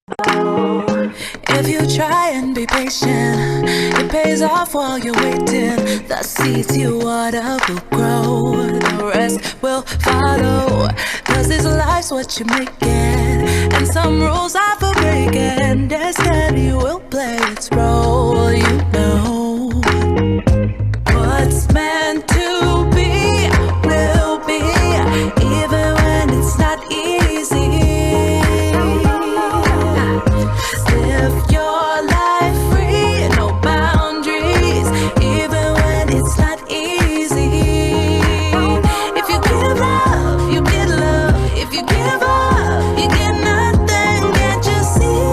If you try and be patient, it pays off while you're waiting. The seeds you water will grow, the rest will follow. Cause this life's what you make it, and some rules are for breaking. Destiny will play its role, you know. What's meant to be will be, even when it's not easy. Live your life free, no boundaries, even when it's not easy. If you give love, you get love. If you give up, you get nothing. Can't you see?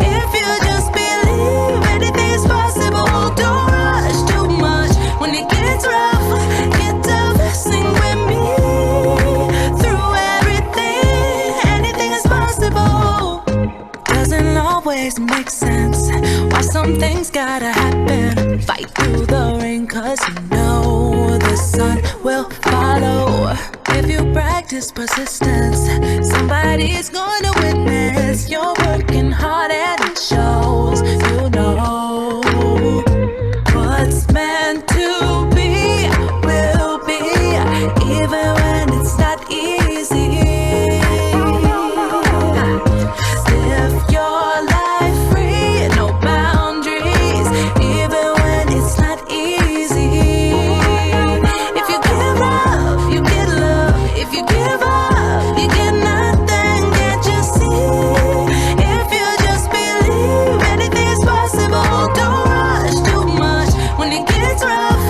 If you just believe anything's possible, don't rush too much. When it gets rough, get tough, sing with me. Through everything, anything is possible. Doesn't always make sense why some things gotta happen. Fight through the rain, cause you know the sun will follow. If you practice persistence, somebody's gonna witness. You're working hard and it shows, you know. What's meant to be will be, even when it's not easy. Live your life free, no boundaries, even when it's not easy. If you give love, you get love. If you give up, you get nothing. Can't you see? If you just believe anything's possible, don't rush too much. When it gets rough,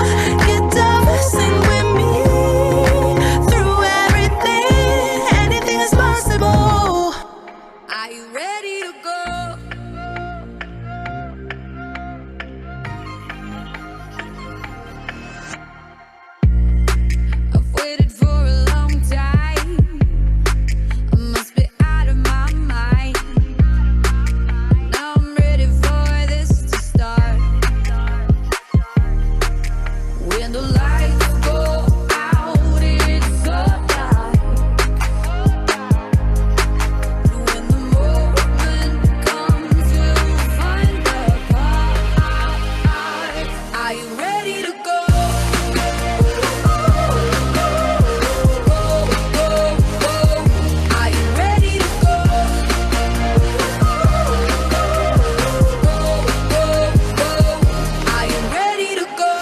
get tough, sing with me. Through everything, anything is possible. Are you ready to go? I've waited for a long time. I must be out of my mind. Now I'm ready for this to start. When the lights go out, it's so dark. When the moment comes, we'll find the part. Are you ready to go? Are you ready to go? Are you ready to go?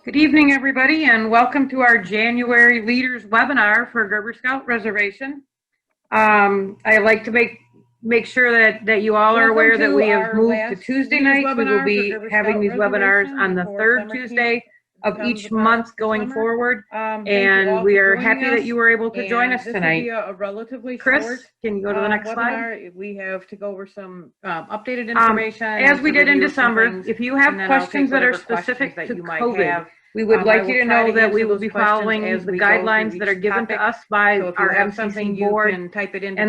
Good evening, everybody, and welcome to our January Leaders Webinar for Gerber Scout Reservation. I'd like to make sure that you all are aware that we have moved to Tuesday nights. We will be having these webinars on the third Tuesday of each month going forward, and we are happy that you were able to join us tonight. Chris, can you go to the next slide? We have to go over some updated information. As we did in December, if you have questions that are specific to COVID, we would like you to know that we will be following the guidelines that are given to us by our MCC board, and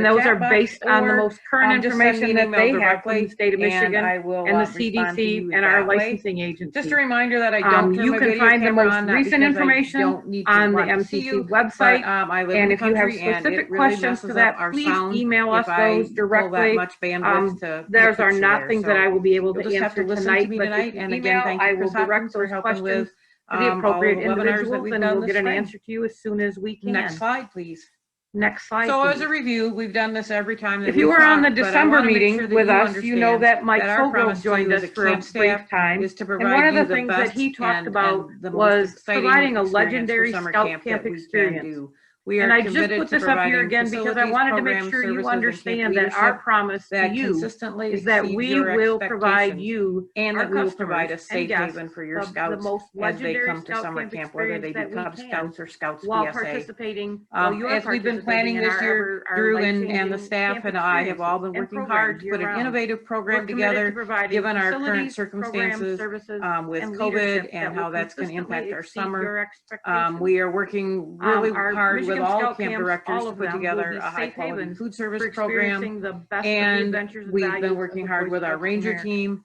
those are based on the most current information that they have from the state of Michigan and the CDC and our licensing agency. Just a reminder that I don't turn you my can video find the camera most on, not recent because I information don't need to on the want to see MCC you, website. I live And in if the you have country, and specific it really questions to messes that, up our please sound email us if I those pull directly. that much bandwidth to Those put are you not there. things So that I will be able you'll to just have to answer listen tonight, to me but tonight. if you And email, again, thank I you, will Chris Hopkins, direct for those helping questions with to the all appropriate the webinars that individuals, we've and done we'll this get an spring. answer to you as soon as we can. Next slide, please. Next slide, So please. as a review, we've done this every time that If you were on the but I December wanna make meeting sure that with you us, you know understand that Mike that our Fogel promise to joined you as us a for a camp brief staff time. is to And one provide of you the the things that best he talked and about the most was exciting providing a experience legendary for summer scout camp camp that we can experience. do. We are And I just committed put to this up here providing again because I facilities, wanted to make programs, sure you services, and camp understand that our leadership promise to that you consistently is that exceeds we your will provide expectations, you, and our that we will customers provide a and safe guests, haven for your the scouts most as they legendary come to scout summer camp camp, whether they experience be that we Cub can, Scouts or Scouts while BSA. participating, while you're As we've been planning participating in this year, our Drew and the life-changing staff camp and I have all been experiences working and hard to programs put an year-round. innovative We're program committed to together, providing given our current facilities, programs, circumstances services, with and COVID leadership and that how will that's going to consistently impact our exceed summer. your expectations. We are working really Our hard with Michigan all Scout camp camps, directors all to of put them, will together be a safe high-quality havens food service for program. experiencing the best of the And adventures and we've been values working of the hard Boy with our Scouts of ranger America. team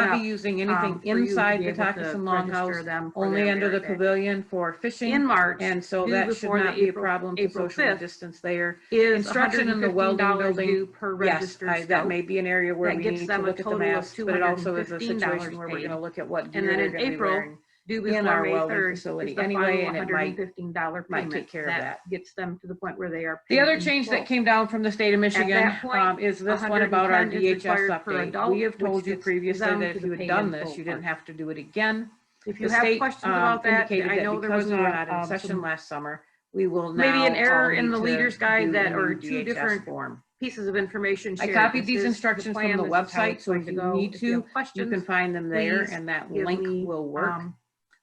not be up, using anything for you to inside be the able to Tackeson register Longhouse, them for only their under the merit badge. pavilion for fishing. In March, And so due that should before the not be a April- problem to April socially 5th, distance there. is Instruction in the welding $115 building. due per Yes, registered that scout. may be an area where That we gets need to them a look at the total of masks, but it also is a $215 situation where we're paid. gonna look at what And gear then they're in gonna be April, wearing due in before our May welding 3rd, facility is the anyway, final and it $115 might payment. take care of that. Gets them to the point where they are paid. The other in change full. that came down from the state of Michigan that point, is this one about our 110 is DHS required per update. adult, We have which told you gets previously them that to if the you had pay done in this, full you didn't part. have to do it again. If you The have state, questions about that, indicated I that know there was because we were not in session some, last summer, we will now maybe an error all in need the to leader's guide do that a are new two DHS different form. pieces of information I shared. copied This these is instructions from the plan, this is how website, it's so going if to you go. need If to, you have you questions, can find them there, please and that give link me, will work.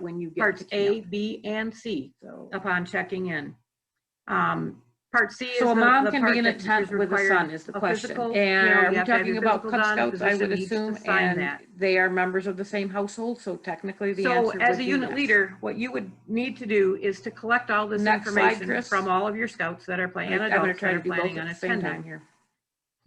that when you get parts to A, camp. B, and C So upon checking in. Part C is So a the mom the can part be in a that tent is with a required son is the a question. physical, And you know, are you we have to have talking your about physical Cub done, Scouts? I would physician needs to assume, sign and that. they are members of the same household, so technically the So answer as would a be unit yes. leader, what you would need to do is to collect all this Next slide, information Chris. from all of your scouts that are planning, and I'm gonna adults try that to are do both planning at on the same time attending. here.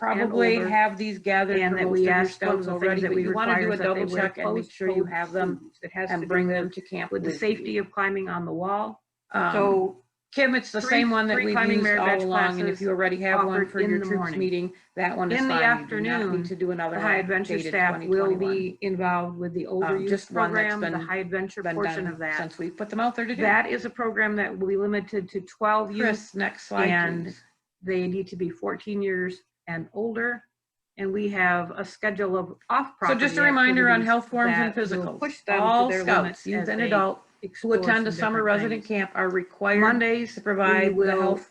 probably older, have these gathered and for that most we of your ask one of scouts the already, things that but we you want to require do a is that they double wear check and make sure you closed-toed have them boots. It has to and do bring them with to camp the with safety you. of climbing on the wall. Um, So Kim, it's the three- same one that three we've climbing used merit all badge along, and if classes you already have one offered for in your the troops morning. meeting, that one is In the fine. You do not afternoon, need to do another the one. high adventure dated staff will 2021. be involved with the older youth Just one that's program, the been high adventure Been portion done of that. since we put them out there to do. That is a program that will be limited to 12 youth. Chris, next slide, and please. They need to be 14 years and older. And we have a schedule of So off-property just a reminder on activities health forms and that will physicals. push them to All their scouts, limits youth as and they adult, who explore attend a some summer different resident things. camp are required Mondays, to provide we the will health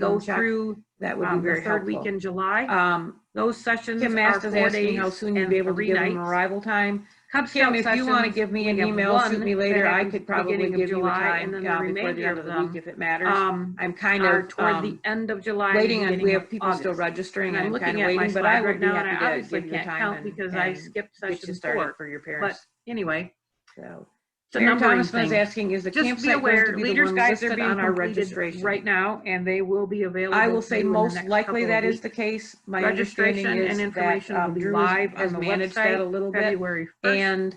go check, through that would be the very third week helpful. in July. Those sessions Kim are Mast is 4 asking how days soon you'd and be able to 3 give them nights. arrival time. Cub Kim, Scout if you want to sessions, give me we an have email, shoot one me that later. I happens could the probably beginning of give you a July, time and then the before the remainder end of of the week them if it matters. I'm kind are of toward the end of July, and the waiting on, we beginning have of people still August. registering, And I'm and I'm kind looking of at my waiting, but I slide would right be now, and happy I to obviously give you a can't time count and because I and skipped get you session started 4. for your But parents. anyway, So, it's a Mayor numbering Thomasman is thing. asking, is the Just be campsite going aware, to be the leaders one guides are listed being on our completed registration? right now, and they will be available. I will to say you in the most next likely couple of that is weeks. the case. My understanding Registration is and that information will be Drew live has on the managed that a website little bit. February 1st. And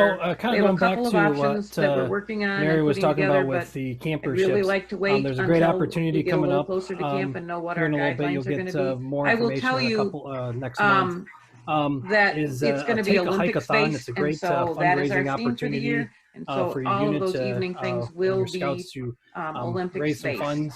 So are, kind we of have going a back couple of to options what that we're working on Mary and was putting talking together, about but with the I'd camper really ships. like to wait There's a great until opportunity we get a coming little up closer to camp and know what here our in a little bit. You'll guidelines are get gonna be. more I will information tell in a you, couple next month. that Is it's a gonna be Take a Olympics Hike-a-thon. It's based, a and great so that is our fundraising theme for the opportunity year. And so for your all of unit those to evening things and will your be scouts to Olympics raise some based. funds.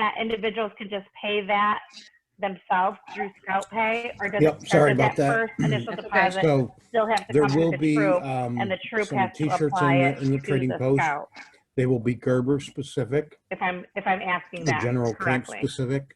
that individuals can just pay that themselves through Scout Pay, or does Yep, it, or sorry does about that. first initial That's okay. deposit So still have to there come will to the be troop, and the troop some has to t-shirts apply it in the to Trading the Post. Scout? They will be Gerber specific, If I'm asking the that general camp correctly. specific.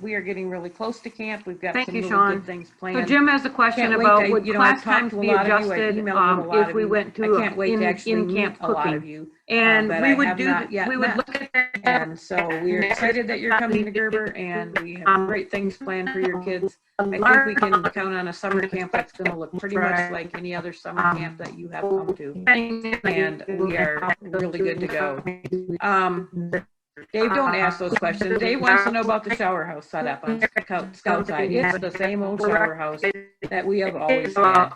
We are getting really close to camp. We've got Thank some you, really Sean. good things So planned. Jim has a question Can't wait about to- would you know, I've class times talked to a be lot of you. I've adjusted emailed with a lot if of we you. went I to can't wait to actually in meet camp a lot of cooking? you. And that we I would have do, not yet we would met. look at that. And so we're excited that you're coming to Gerber, and we have great things planned for your kids. I think we can count on a summer camp that's going to look pretty much like any other summer camp that you have come to. And we are really good to go. Dave, don't ask those questions. Dave wants to know about the shower house setup on Scout side. It's the same old shower house that we have always had.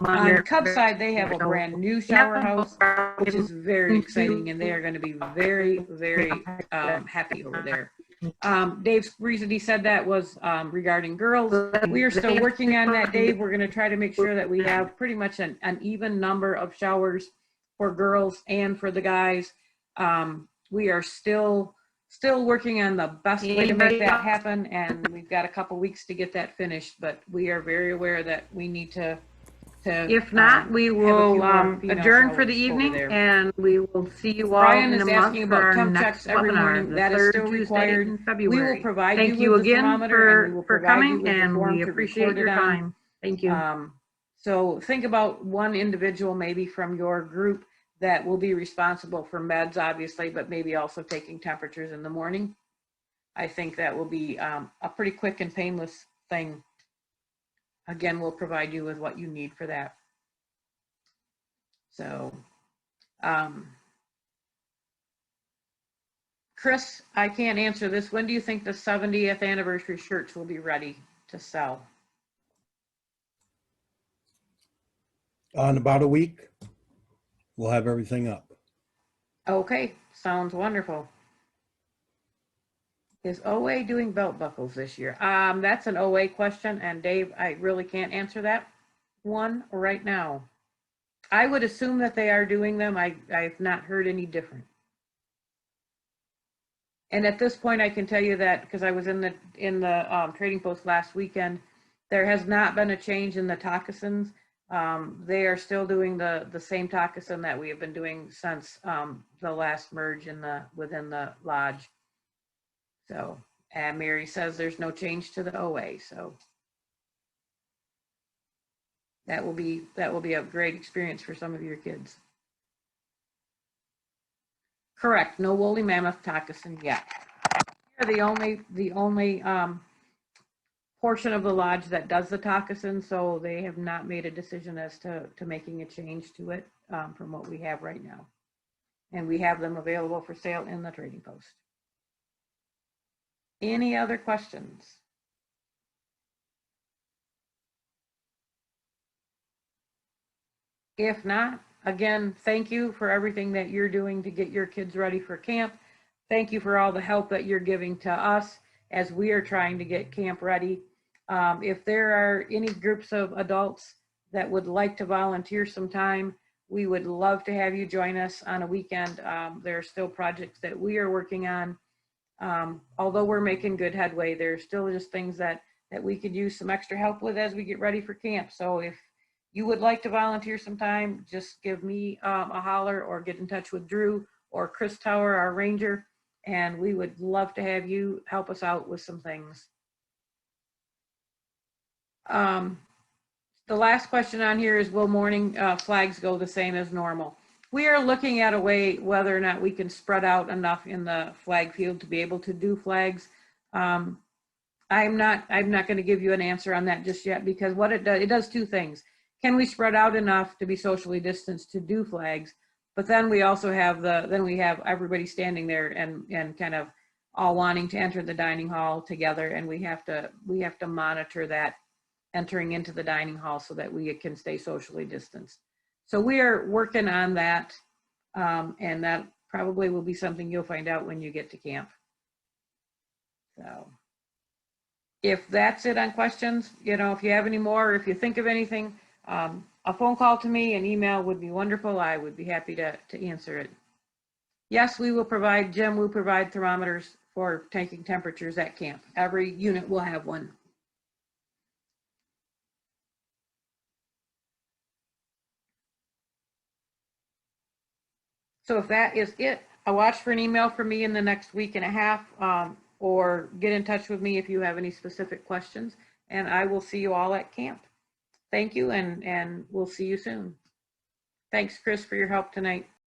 On Cub side, they have a brand new shower house, which is very exciting, and they are going to be very, very happy over there. Dave's reason he said that was regarding girls. We are still working on that, Dave. We're going to try to make sure that we have pretty much an even number of showers for girls and for the guys. We are still working on the best way to make that happen, and we've got a couple weeks to get that finished, but we are very aware that we need to If not, we have a will few more female adjourn for the showers over evening, there. and we will see you all Brian in a is month asking for about our temp next checks every webinar, morning. the That is third still Tuesday required. in We February. will provide Thank you you with the again thermometer, and we will for provide you coming, with the and form we to appreciate record your it on. time. Thank you. So think about one individual maybe from your group that will be responsible for meds, obviously, but maybe also taking temperatures in the morning. I think that will be a pretty quick and painless thing. Again, we'll provide you with what you need for that. So, Chris, I can't answer this. When do you think the 70th anniversary shirts will be ready to sell? In about a week, we'll have everything up. Okay, sounds wonderful. Is OA doing belt buckles this year? That's an OA question, and Dave, I really can't answer that one right now. I would assume that they are doing them. I've not heard any different. And at this point, I can tell you that because I was in the trading post last weekend, there has not been a change in the toccasins. They are still doing the same toccasin that we have been doing since the last merge within the lodge. So, and Mary says there's no change to the OA. So that will be a great experience for some of your kids. Correct. No woolly mammoth toccasin yet. We're the only portion of the lodge that does the toccasin, so they have not made a decision as to making a change to it from what we have right now. And we have them available for sale in the trading post. Any other questions? If not, again, thank you for everything that you're doing to get your kids ready for camp. Thank you for all the help that you're giving to us as we are trying to get camp ready. If there are any groups of adults that would like to volunteer some time, we would love to have you join us on a weekend. There are still projects that we are working on. Although we're making good headway, there's still just things that we could use some extra help with as we get ready for camp. So if you would like to volunteer some time, just give me a holler or get in touch with Drew or Chris Tower, our ranger, and we would love to have you help us out with some things. The last question on here is, will morning flags go the same as normal? We are looking at a way whether or not we can spread out enough in the flag field to be able to do flags. I'm not going to give you an answer on that just yet, because what it does two things. Can we spread out enough to be socially distanced to do flags? But then we also have everybody standing there and kind of all wanting to enter the dining hall together, and we have to monitor that entering into the dining hall so that we can stay socially distanced. So we are working on that, and that probably will be something you'll find out when you get to camp. So if that's it on questions, if you have any more, or if you think of anything, a phone call to me, an email would be wonderful. I would be happy to answer it. Yes, we will provide, Jim will provide thermometers for taking temperatures at camp. Every unit will have one. So if that is it, I'll watch for an email from me in the next week and a half, or get in touch with me if you have any specific questions, and I will see you all at camp. Thank you, and we'll see you soon. Thanks, Chris, for your help tonight.